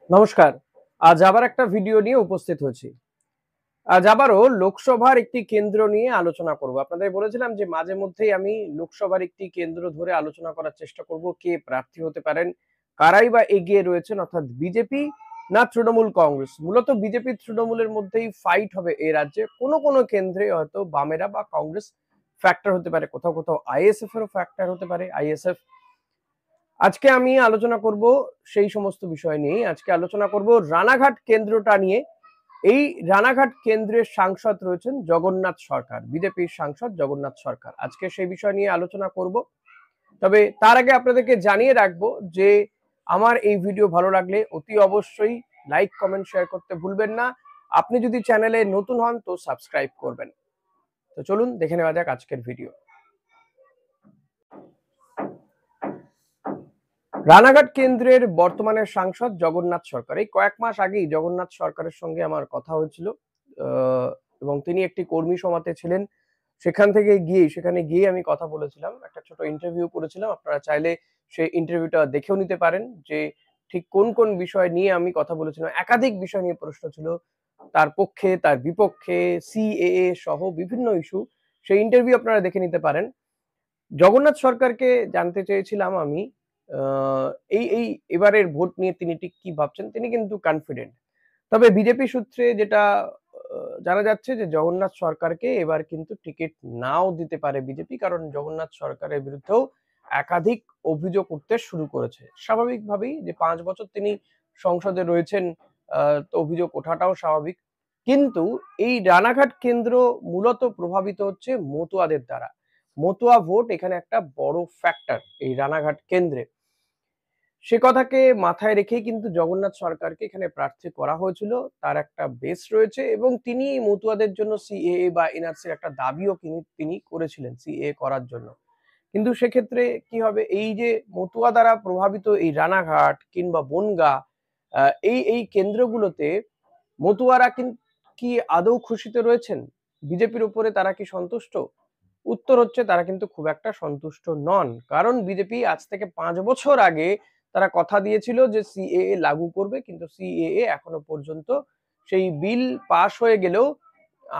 নমস্কার। আজ আবার একটা ভিডিও নিয়ে উপস্থিত হয়েছি। আজ আবারও লোকসভার একটি কেন্দ্র নিয়ে আলোচনা করব। আপনাদের বলেছিলাম যে মাঝে মধ্যেই আমি লোকসভার একটি কেন্দ্র ধরে আলোচনা করার চেষ্টা করব। কে প্রার্থী হতে পারেন, কারাই বা এগিয়ে রয়েছেন অর্থাৎ বিজেপি না তৃণমূল কংগ্রেস। মূলত বিজেপি তৃণমূলের মধ্যেই ফাইট হবে এই রাজ্যে। কোনো কেন্দ্রে হয়তো বামেরা বা কংগ্রেস ফ্যাক্টর হতে পারে। কোথাও আইএসএফ এরও ফ্যাক্টর হতে পারে। আইএসএফ আজকে আমি আলোচনা করব সেই সমস্ত বিষয় নিয়েই। আজকে আলোচনা করব রানাঘাট কেন্দ্রটা নিয়ে। এই রানাঘাট কেন্দ্রের সাংসদ রয়েছেন জগন্নাথ সরকার, বিজেপির সাংসদ জগন্নাথ সরকার। আজকে সেই বিষয় নিয়ে আলোচনা করব। তবে তার আগে আপনাদেরকে জানিয়ে রাখবো যে আমার এই ভিডিও ভালো লাগলে অতি অবশ্যই লাইক, কমেন্ট, শেয়ার করতে ভুলবেন না। আপনি যদি চ্যানেলে নতুন হন তো সাবস্ক্রাইব করবেন। তো চলুন দেখে নেওয়া যাক আজকের ভিডিও। রানাঘাট কেন্দ্রের বর্তমানের সাংসদ জগন্নাথ সরকার। এই কয়েক মাস আগেই জগন্নাথ সরকারের সঙ্গে আমার কথা হয়েছিল এবং তিনি একটি কর্মী সভাতে ছিলেন। সেখানে গিয়ে আমি কথা বলেছিলাম, একটা ছোট ইন্টারভিউ করেছিলাম। আপনারা চাইলে সেই ইন্টারভিউটা দেখেও নিতে পারেন যে ঠিক কোন বিষয় নিয়ে আমি কথা বলেছিলাম। একাধিক বিষয় নিয়ে প্রশ্ন ছিল, তার পক্ষে তার বিপক্ষে, সিএএ সহ বিভিন্ন ইস্যু। সেই ইন্টারভিউ আপনারা দেখে নিতে পারেন। জগন্নাথ সরকারকে জানতে চেয়েছিলাম আমি আহ, এই এবারের ভোট নিয়ে তিনি ঠিক কি ভাবছেন। তিনি কিন্তু কনফিডেন্ট। তবে বিজেপি সূত্রে যেটা জানা যাচ্ছে যে জগন্নাথ সরকারকে এবার কিন্তু টিকিট নাও দিতে পারে বিজেপি, কারণ জগন্নাথ সরকারের বিরুদ্ধেও একাধিক অভিযোগ উঠতে শুরু করেছে। স্বাভাবিকভাবেই যে 5 বছর তিনি সংসদে রয়েছেন, তো অভিযোগ ওঠাটাও স্বাভাবিক। কিন্তু এই রানাঘাট কেন্দ্র মূলত প্রভাবিত হচ্ছে মতুয়াদের দ্বারা। মতুয়া ভোট এখানে একটা বড় ফ্যাক্টর এই রানাঘাট কেন্দ্রে। সে কথাকে মাথায় রেখেই কিন্তু জগন্নাথ সরকারকে এখানে প্রার্থী করা হয়েছিল। তার একটা বেস রয়েছে এবং তিনি মতুয়াদের জন্য সিএএ বা এনআরসির একটা দাবিও তিনি করেছিলেন সিএএ করার জন্য। কিন্তু সেক্ষেত্রে কি হবে, এই যে মতুয়া দ্বারা প্রভাবিত এই রানাঘাট কিংবা বনগাঁ, এই কেন্দ্রগুলোতে মতুয়ারা কি আদৌ খুশিতে রয়েছেন? বিজেপির উপরে তারা কি সন্তুষ্ট? উত্তর হচ্ছে তারা কিন্তু খুব একটা সন্তুষ্ট নন। কারণ বিজেপি আজ থেকে 5 বছর আগে তারা কথা দিয়েছিল যে সিএএ লাগু করবে, কিন্তু সিএএ এখনো পর্যন্ত সেই বিল পাশ হয়ে গেলেও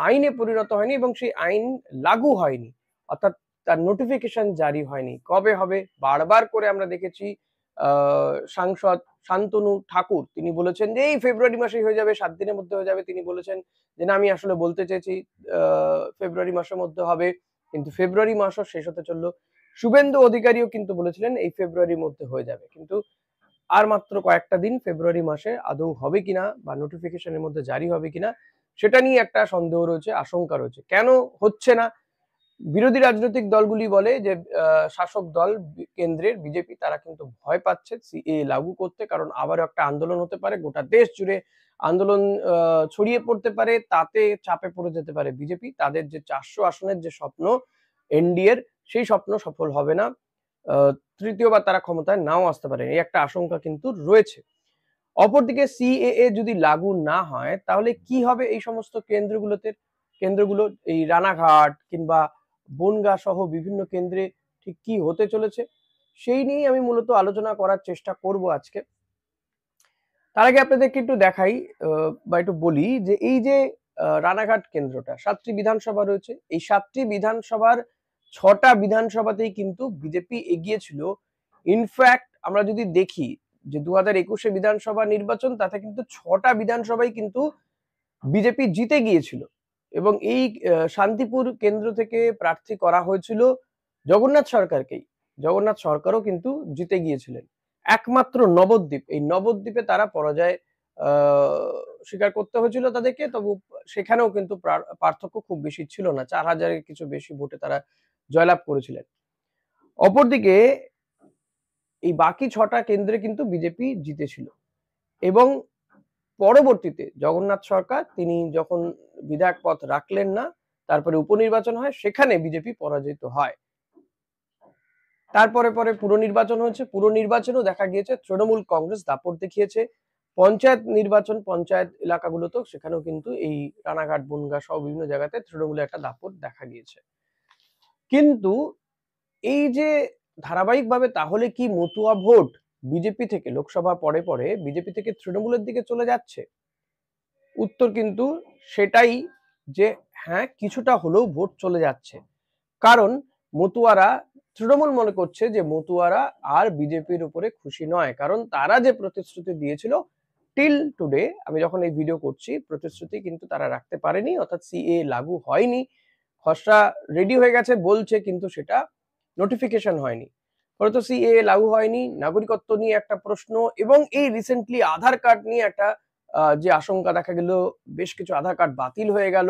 আইনে পরিণত হয়নি এবং সেই আইন লাগু হয়নি, অর্থাৎ তার নোটিফিকেশন জারি হয়নি। কবে হবে বারবার করে আমরা দেখেছি। সাংসদ শান্তনু ঠাকুর তিনি বলেছেন যে এই ফেব্রুয়ারি মাসেই হয়ে যাবে, 7 দিনের মধ্যে হয়ে যাবে। তিনি বলেছেন যে না, আমি আসলে বলতে চেয়েছি ফেব্রুয়ারি মাসের মধ্যে হবে, কিন্তু ফেব্রুয়ারি মাসও শেষ হতে চললো। শুভেন্দু অধিকারীও কিন্তু বলেছিলেন এই ফেব্রুয়ারির মধ্যে হয়ে যাবে, কিন্তু আর মাত্র কয়েকটা দিন। ফেব্রুয়ারি মাসে আদৌ হবে কিনা বা নোটিফিকেশনের মধ্যে জারি হবে কিনা সেটা নিয়ে একটা সন্দেহ রয়েছে, আশঙ্কা রয়েছে। কেন হচ্ছে না? বিরোধী রাজনৈতিক দলগুলি বলে যে শাসক দল কেন্দ্রের বিজেপি তারা কিন্তু ভয় পাচ্ছে সিএএ লাগু করতে, কারণ আবারও একটা আন্দোলন হতে পারে, গোটা দেশ জুড়ে আন্দোলন ছড়িয়ে পড়তে পারে, তাতে চাপে পড়ে যেতে পারে বিজেপি। তাদের যে 400 আসনের যে স্বপ্ন এনডিএর, সেই স্বপ্ন সফল হবে না। তৃতীয়বার তারা ক্ষমতায় নাও আসতে পারে, এই একটা আশঙ্কা কিন্তু রয়েছে। অপরদিকে সিএএ যদি লাগু না হয় তাহলে কি হবে এই সমস্ত কেন্দ্রগুলো এই রানাঘাট কিংবা বনগাঁ সহ বিভিন্ন কেন্দ্রে ঠিক কি হতে চলেছে সেই নিয়েই আমি মূলত আলোচনা করার চেষ্টা করব আজকে। তার আগে আপনাদেরকে একটু দেখাই বা একটু বলি যে এই যে রানাঘাট কেন্দ্রটা, 7টি বিধানসভা রয়েছে। এই 7টি বিধানসভার 6টা বিধানসভাতেই কিন্তু বিজেপি এগিয়ে ছিল। ইনফ্যাক্ট আমরা যদি দেখি যে 2021-এ বিধানসভা নির্বাচন, তাতে কিন্তু 6টা বিধানসভাই কিন্তু বিজেপি জিতে গিয়েছিল এবং এই শান্তিপুর কেন্দ্র থেকে প্রার্থী করা হয়েছিল জগন্নাথ সরকারকেই। জগন্নাথ সরকারও কিন্তু জিতে গিয়েছিলেন। একমাত্র নবদ্বীপ, এই নবদ্বীপে তারা পরাজয় স্বীকার করতে হয়েছিল তাদেরকে। তবু সেখানেও কিন্তু পার্থক্য খুব বেশি ছিল না, 4,000-এর কিছু বেশি ভোটে তারা জয়লাভ করেছিলেন। অপরদিকে এই বাকি 6টা কেন্দ্রে কিন্তু বিজেপি জিতেছিল এবং পরবর্তীতে জগন্নাথ সরকার তিনি যখন বিধায়ক পদ রাখলেন না, তারপরে উপনির্বাচন হয়, সেখানে বিজেপি পরাজিত হয়। তারপরে পুর নির্বাচন হয়েছে, পুর নির্বাচনেও দেখা গিয়েছে তৃণমূল কংগ্রেস দাপট দেখিয়েছে। পঞ্চায়েত নির্বাচন, পঞ্চায়েত এলাকাগুলোতেও সেখানেও কিন্তু এই রানাঘাট বনগাঁ সহ বিভিন্ন জায়গাতে তৃণমূলের একটা দাপট দেখা গিয়েছে। কিন্তু এই যে ধারাবাহিকভাবে, তাহলে কি মতুয়া ভোট বিজেপি থেকে লোকসভা পরে পরে বিজেপি থেকে তৃণমূলের দিকে চলে যাচ্ছে? উত্তর কিন্তু সেটাই, যে হ্যাঁ কিছুটা হলেও ভোট চলে যাচ্ছে। কারণ মতুয়ারা, তৃণমূল মনে করছে যে মতুয়ারা আর বিজেপির উপরে খুশি নয়, কারণ তারা যে প্রতিশ্রুতি দিয়েছিল টিল টুডে, আমি যখন এই ভিডিও করছি, প্রতিশ্রুতি কিন্তু তারা রাখতে পারেনি, অর্থাৎ সিএ লাগু হয়নি। খসড়া রেডি হয়ে গেছে বলছে, কিন্তু সেটা নোটিফিকেশন হয়নি। ফলত সিএ লাগু হয়নি, নাগরিকত্ব নিয়ে একটা প্রশ্ন, এবং এই রিসেন্টলি আধার কার্ড নিয়ে একটা যে আশঙ্কা দেখা গেল, বেশ কিছু আধার কার্ড বাতিল হয়ে গেল।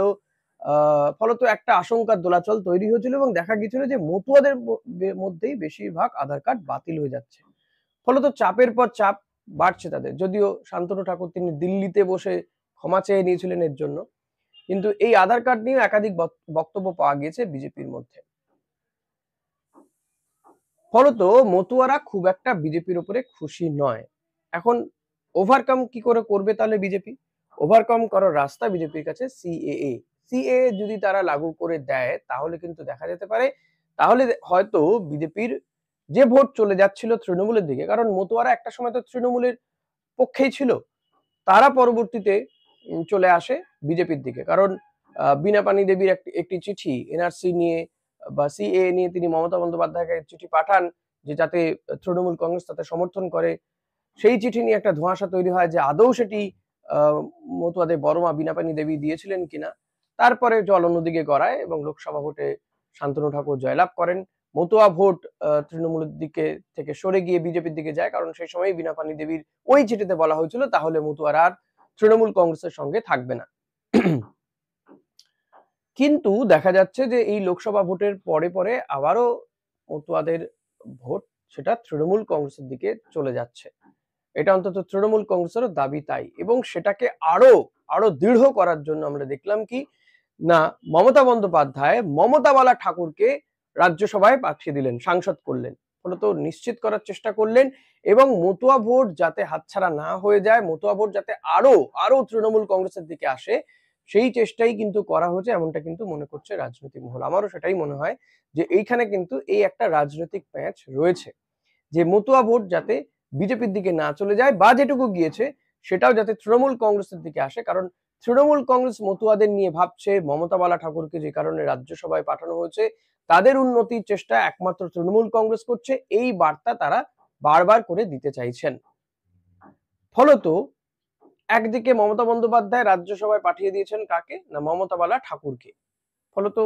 ফলত একটা আশঙ্কার দোলাচল তৈরি হয়েছিল এবং দেখা গিয়েছিল যে মতুয়াদের মধ্যেই বেশিরভাগ আধার কার্ড বাতিল হয়ে যাচ্ছে। ফলত চাপের পর চাপ বাড়ছে তাদের। যদিও শান্তনু ঠাকুর তিনি দিল্লিতে বসে ক্ষমা চেয়ে নিয়েছিলেন এর জন্য, কিন্তু এই আধার কার্ড নিয়ে একাধিক বক্তব্য পাওয়া গিয়েছে বিজেপির মধ্যে। ফলত মতুয়ারা খুব একটা বিজেপির উপরে খুশি নয়। এখন ওভারকাম কি করে করবে তাহলে বিজেপি? ওভারকাম করার রাস্তা বিজেপির কাছে সিএএ। সিএএ যদি তারা লাগু করে দেয় তাহলে কিন্তু দেখা যেতে পারে, তাহলে হয়তো বিজেপির যে ভোট চলে যাচ্ছিল তৃণমূলের দিকে, কারণ মতুয়ারা একটা সময় তো তৃণমূলের পক্ষেই ছিল, তারা পরবর্তীতে চলে আসে বিজেপির দিকে। কারণ বীণা পানি দেবীর একটি চিঠি এনআরসি নিয়ে বা সিএ নিয়ে তিনি মমতা বন্দ্যোপাধ্যায়কে চিঠি পাঠান, যে যাতে তৃণমূল কংগ্রেস তাতে সমর্থন করে। সেই চিঠি নিয়ে একটা ধোঁয়াশা তৈরি হয় যে আদৌ সেটি মতুয়াদের বড়মা বীণা পানি দেবী দিয়েছিলেন কিনা। তারপরে জল অন্যদিকে গড়ায় এবং লোকসভা ভোটে শান্তনু ঠাকুর জয়লাভ করেন। মতুয়া ভোট তৃণমূলের দিকে থেকে সরে গিয়ে বিজেপির দিকে যায়, কারণ সেই সময় বীণা পানি দেবীর ওই চিঠিতে বলা হয়েছিল তাহলে মতুয়ারা আর তৃণমূল কংগ্রেসের সঙ্গে থাকবে না। কিন্তু দেখা যাচ্ছে যে এই লোকসভা ভোটের পরে পরে আবারও মতুয়াদের ভোট সেটা তৃণমূল কংগ্রেসের দিকে চলে যাচ্ছে। এটা অন্তত তৃণমূল কংগ্রেসেরও দাবি তাই, এবং সেটাকে আরো আরো দৃঢ় করার জন্য আমরা দেখলাম কি না, মমতা বন্দ্যোপাধ্যায় মমতাবালা ঠাকুরকে রাজ্যসভায় পাঠিয়ে দিলেন, সাংসদ করলেন, ফলত নিশ্চিত করার চেষ্টা করলেন, এবং মতুয়া ভোট যাতে হাতছাড়া না হয়ে যায়, মতুয়া ভোট যাতে আরো আরো তৃণমূল কংগ্রেসের দিকে আসে, সেই চেষ্টাই কিন্তু করা হয়েছে, এমনটা কিন্তু মনে করছে রাজনৈতিক মহল। আমারও সেটাই মনে হয় যে এইখানে কিন্তু এই একটা রাজনৈতিক প্যাঁচ রয়েছে, যে মতুয়া ভোট যাতে বিজেপির দিকে না চলে যায়, বা যেটুকু গিয়েছে সেটাও যাতে তৃণমূল কংগ্রেসের দিকে আসে। কারণ তৃণমূল কংগ্রেস মতুয়াদের নিয়ে ভাবছে, মমতা বালা ঠাকুরকে যে কারণে রাজ্যসভায় পাঠানো হয়েছে, তাদের উন্নতির চেষ্টা একমাত্র তৃণমূল কংগ্রেস করছে, এই বার্তা তারা বারবার করে দিতে চাইছেন। ফলত একদিকে মমতা বন্দ্যোপাধ্যায় রাজ্যসভায় পাঠিয়ে দিয়েছেন কাকে না, মমতা বালা ঠাকুরকে। ফলত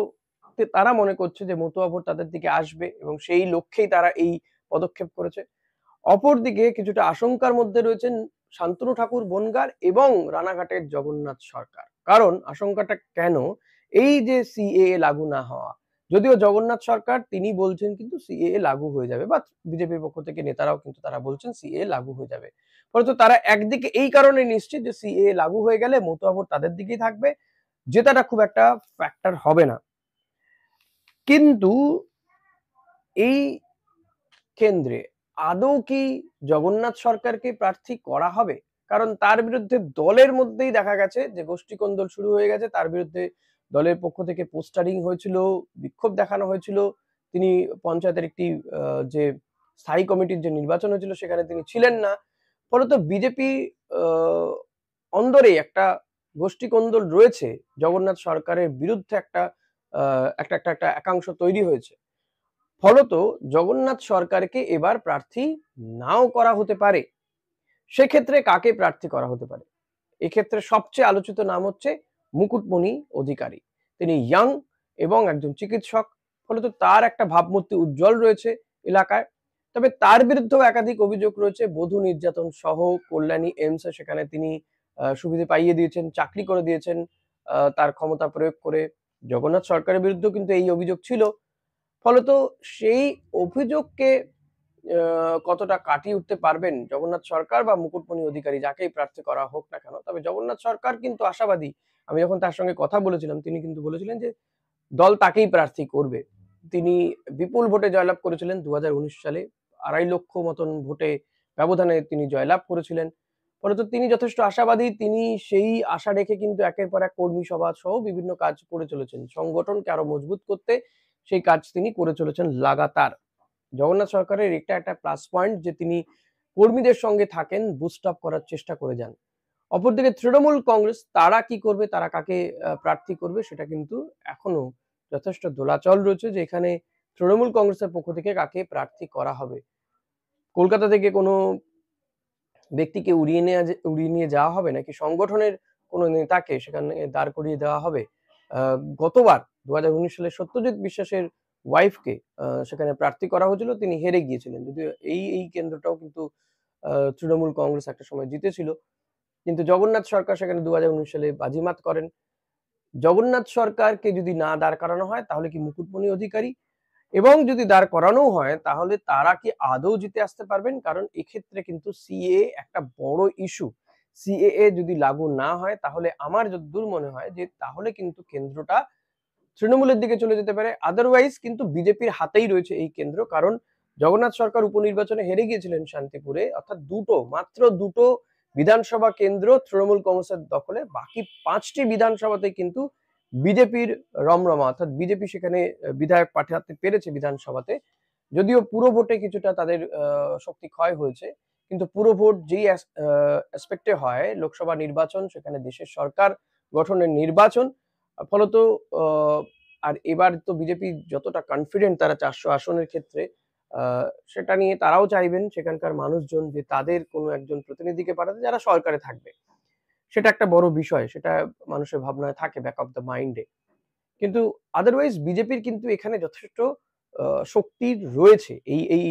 তারা মনে করছে যে মতুয়া ভোট তাদের দিকে আসবে, এবং সেই লক্ষ্যেই তারা এই পদক্ষেপ করেছে। অপরদিকে কিছুটা আশঙ্কার মধ্যে রয়েছেন শান্তনু ঠাকুর বনগার এবং রানাঘাটের জগন্নাথ সরকার। কারণ আশঙ্কাটা কেন, এই যে সিএএ লাগু না হওয়া, যদিও জগন্নাথ সরকার তিনি বলছেন কিন্তু সিএএ লাগু হয়ে যাবে, বা বিজেপির পক্ষ থেকে নেতারাও কিন্তু তারা বলছেন সিএএ লাগু হয়ে যাবে। ফলত তারা একদিকে এই কারণে নিশ্চিত যে সিএএ লাগু হয়ে গেলে মতুয়া ভোট তাদের দিকেই থাকবে, জেতাটা খুব একটা ফ্যাক্টর হবে না। কিন্তু এই কেন্দ্রে আদৌ কি জগন্নাথ সরকারকে প্রার্থী করা হবে? কারণ তার বিরুদ্ধে দলের মধ্যেই দেখা গেছে যে গোষ্ঠীকন্দল শুরু হয়ে গেছে, তার বিরুদ্ধে দলের পক্ষ থেকে পোস্টারিং হয়েছিল, বিক্ষোভ দেখানো হয়েছিল। তিনি পঞ্চায়েতের একটি যে স্থায়ী কমিটির যে নির্বাচন হয়েছিল সেখানে তিনি ছিলেন না। ফলত বিজেপি অন্দরে একটা গোষ্ঠীকন্দল রয়েছে, জগন্নাথ সরকারের বিরুদ্ধে একটা একটা একটা একটা একাংশ তৈরি হয়েছে। ফলত জগন্নাথ সরকারকে এবার প্রার্থী নাও করা হতে পারে। সেক্ষেত্রে কাকে প্রার্থী করা হতে পারে? এক্ষেত্রে সবচেয়ে আলোচিত নাম হচ্ছে মুকুটমণি অধিকারী। তিনি ইয়াং এবং একজন চিকিৎসক, ফলত তার একটা ভাবমূর্তি উজ্জ্বল রয়েছে এলাকায়। তবে তার বিরুদ্ধেও একাধিক অভিযোগ রয়েছে, বধূ নির্যাতন সহ। কল্যাণী এইমসে সেখানে তিনি সুবিধা পাইয়ে দিয়েছেন, চাকরি করে দিয়েছেন তার ক্ষমতা প্রয়োগ করে। জগন্নাথ সরকারের বিরুদ্ধেও কিন্তু এই অভিযোগ ছিল। ফলত সেই অভিযোগকে কতটা কাটিয়ে উঠতে পারবেন জগন্নাথ সরকার বা মুকুটমণি অধিকারী, যাকেই প্রার্থী করা হোক না কেন। তবে জগন্নাথ সরকার কিন্তু আশাবাদী। আমি যখন তার সঙ্গে কথা বলেছিলাম তিনি কিন্তু বলেছিলেন যে দল তাকেই প্রার্থী করবে। তিনি বিপুল ভোটে জয়লাভ করেছিলেন 2019 সালে, 2.5 লক্ষ মতন ভোটে ব্যবধানে তিনি জয়লাভ করেছিলেন। ফলত তিনি যথেষ্ট আশাবাদী। তিনি সেই আশা রেখে কিন্তু একের পর এক কর্মী সভা সহ বিভিন্ন কাজ করে চলেছেন, সংগঠনকে আরো মজবুত করতে সেই কাজ তিনি করে চলেছেন লাগাতার। জগন্নাথ সরকারের এটা একটা প্লাস পয়েন্ট যে তিনি কর্মীদের সঙ্গে থাকেন, বুস্ট আপ করার চেষ্টা করে যান। অপরদিকে তৃণমূল কংগ্রেস তারা কি করবে, তারা কাকে প্রার্থী করবে সেটা কিন্তু এখনো যথেষ্ট দোলাচল রয়েছে যে এখানে তৃণমূল কংগ্রেসের পক্ষ থেকে কাকে প্রার্থী করা হবে। কলকাতা থেকে কোনো ব্যক্তিকে উড়িয়ে নিয়ে যাওয়া হবে নাকি সংগঠনের কোনো নেতাকে সেখানে দাঁড় করিয়ে দেওয়া হবে। গতবার 2019 সালে সত্যজিৎ বিশ্বাসের ওয়াইফকে সেখানে প্রার্থী করা হয়েছিল, তিনি হেরে গিয়েছিলেন। যদিও এই কেন্দ্রটাও কিন্তু তৃণমূল কংগ্রেস একটা সময় জিতেছিল, কিন্তু জগন্নাথ সরকার সেখানে 2019 সালে বাজিমাত করেন। জগন্নাথ সরকারকে যদি না দাঁড় করানো হয় তাহলে কি মুকুটমণি অধিকারী, এবং যদি দাঁড় করানো হয় তাহলে তারা কি আদৌ জিতে আসতে পারবেন? কারণ এক্ষেত্রে কিন্তু সিএএ একটা বড় ইস্যু। সিএএ যদি লাগু না হয় তাহলে আমার যতদূর মনে হয় যে তাহলে কিন্তু কেন্দ্রটা তৃণমূলের দিকে চলে যেতে পারে। আদারওয়াইজ কিন্তু বিজেপির হাতেই রয়েছে এই কেন্দ্র, কারণ জগন্নাথ সরকার উপনির্বাচনে হেরে গিয়েছিলেন শান্তিপুরে, অর্থাৎ মাত্র দুটো বিধানসভা কেন্দ্র তৃণমূল কংগ্রেসের দখলে, বাকি 5টি বিধানসভাতে কিন্তু বিজেপির রমরমা, অর্থাৎ বিজেপি সেখানে বিধায়ক পাঠাতে পেরেছে বিধানসভাতে। যদিও পুরো ভোটে কিছুটা তাদের শক্তি ক্ষয় হয়েছে, কিন্তু পুরো ভোট যেই অ্যাসপেক্টে হয়, লোকসভা নির্বাচন, সেখানে দেশের সরকার গঠনের নির্বাচন, ফলত আর এবার তো বিজেপি যতটা কনফিডেন্ট তারা 400 আসনের ক্ষেত্রে, সেটা নিয়ে তারাও চাইবেন সেখানকার মানুষজন যে তাদের কোনো একজন প্রতিনিধিকে পাঠাতে যারা সরকারে থাকবে। সেটা একটা বড় বিষয়, সেটা মানুষের ভাবনায় থাকে ব্যাক অফ দ্য মাইন্ডে। কিন্তু আদারওয়াইজ বিজেপির কিন্তু এখানে যথেষ্ট শক্তি রয়েছে এই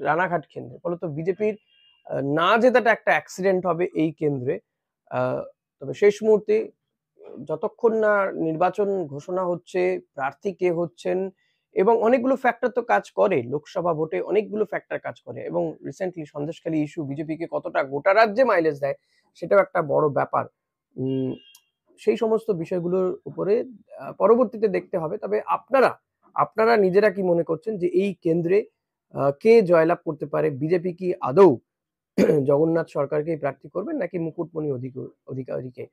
রানাঘাট কেন্দ্রে। ফলত বিজেপির না জেতাটা একটা অ্যাক্সিডেন্ট হবে এই কেন্দ্রে। তবে শেষ মুহূর্তে যতক্ষণ না নির্বাচন ঘোষণা হচ্ছে, প্রার্থী কে হচ্ছেন, এবং অনেকগুলো ফ্যাক্টর তো কাজ করে, লোকসভা ভোটে অনেকগুলো ফ্যাক্টর কাজ করে, এবং রিসেন্টলি সন্দেশখালী ইস্যু বিজেপিকে কতটা গোটা রাজ্যে মাইলেজ দেয় সেটাও একটা বড় ব্যাপার। উম, সেই সমস্ত বিষয়গুলোর উপরে পরবর্তীতে দেখতে হবে। তবে আপনারা নিজেরা কি মনে করছেন যে এই কেন্দ্রে কে জয়লাভ করতে পারে? বিজেপি কি আদৌ জগন্নাথ সরকারকেই প্রার্থী করবেন নাকি মুকুটমণি অধিকারীকে?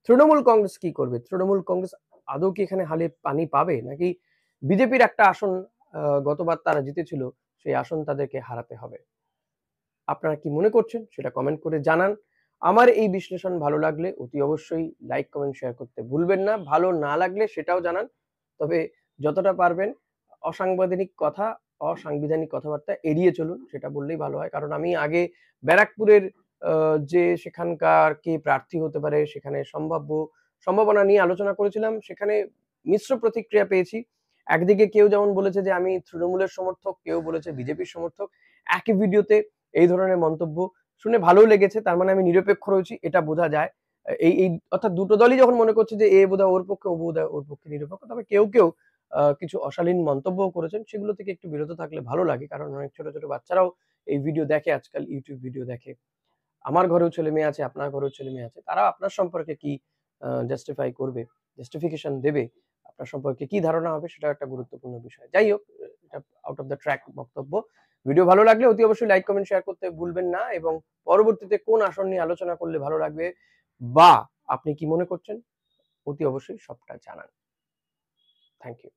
তৃণমূল কংগ্রেস কি করবে? তৃণমূল কংগ্রেস আদৌ কি এখানে হালে পানি পাবে, নাকি বিজেপির একটা আসন গতবার তারা জিতেছিল, সেই আসন তাদেরকে হারাতে হবে? আপনারা কি মনে করছেন সেটা কমেন্ট করে জানান। আমার এই বিশ্লেষণ ভালো লাগলে অতি অবশ্যই লাইক, কমেন্ট, শেয়ার করতে ভুলবেন না। ভালো না লাগলে সেটাও জানান। তবে যতটা পারবেন অসাংবিধানিক কথাবার্তা এড়িয়ে চলুন, সেটা বললেই ভালো হয়। কারণ আমি আগে ব্যারাকপুরের যে সেখানকার কে প্রার্থী হতে পারে, সেখানে সম্ভাবনা নিয়ে আলোচনা করেছিলাম। সেখানে মিশ্র প্রতিক্রিয়া পেয়েছি। একদিকে কেউ যেমন বলেছে যে আমি তৃণমূলের সমর্থক, কেউ বলেছে বিজেপির সমর্থক। একই ভিডিওতে এই ধরনের মন্তব্য শুনে ভালোও লেগেছে, তার মানে আমি নিরপেক্ষ রয়েছি এটা বোঝা যায়। এই অর্থাৎ দুটো দলই যখন মনে করছে যে এ বোধহয় ওর পক্ষে, ও বোধহয় ওর পক্ষে নিরপেক্ষ। তবে কেউ কিছু অশালীন মন্তব্যও করেছেন, সেগুলো থেকে একটু বিরত থাকলে ভালো লাগে। কারণ অনেক ছোট বাচ্চারাও এই ভিডিও দেখে, আজকাল ইউটিউব ভিডিও দেখে। আমার ঘরেও ছেলে মেয়ে আছে, আপনার ঘরেও ছেলে মেয়ে আছে, তারাও আপনার সম্পর্কে কি জাস্টিফিকেশন দেবে, আপনার সম্পর্কে কি ধারণা হবে, সেটাও একটা গুরুত্বপূর্ণ বিষয়। যাই হোক, এটা আউট অফ দ্য ট্র্যাক বক্তব্য। ভিডিও ভালো লাগলে অতি অবশ্যই লাইক, কমেন্ট, শেয়ার করতে ভুলবেন না, এবং পরবর্তীতে কোন আসন নিয়ে আলোচনা করলে ভালো লাগবে বা আপনি কি মনে করছেন অতি অবশ্যই সবটা জানান। Thank you.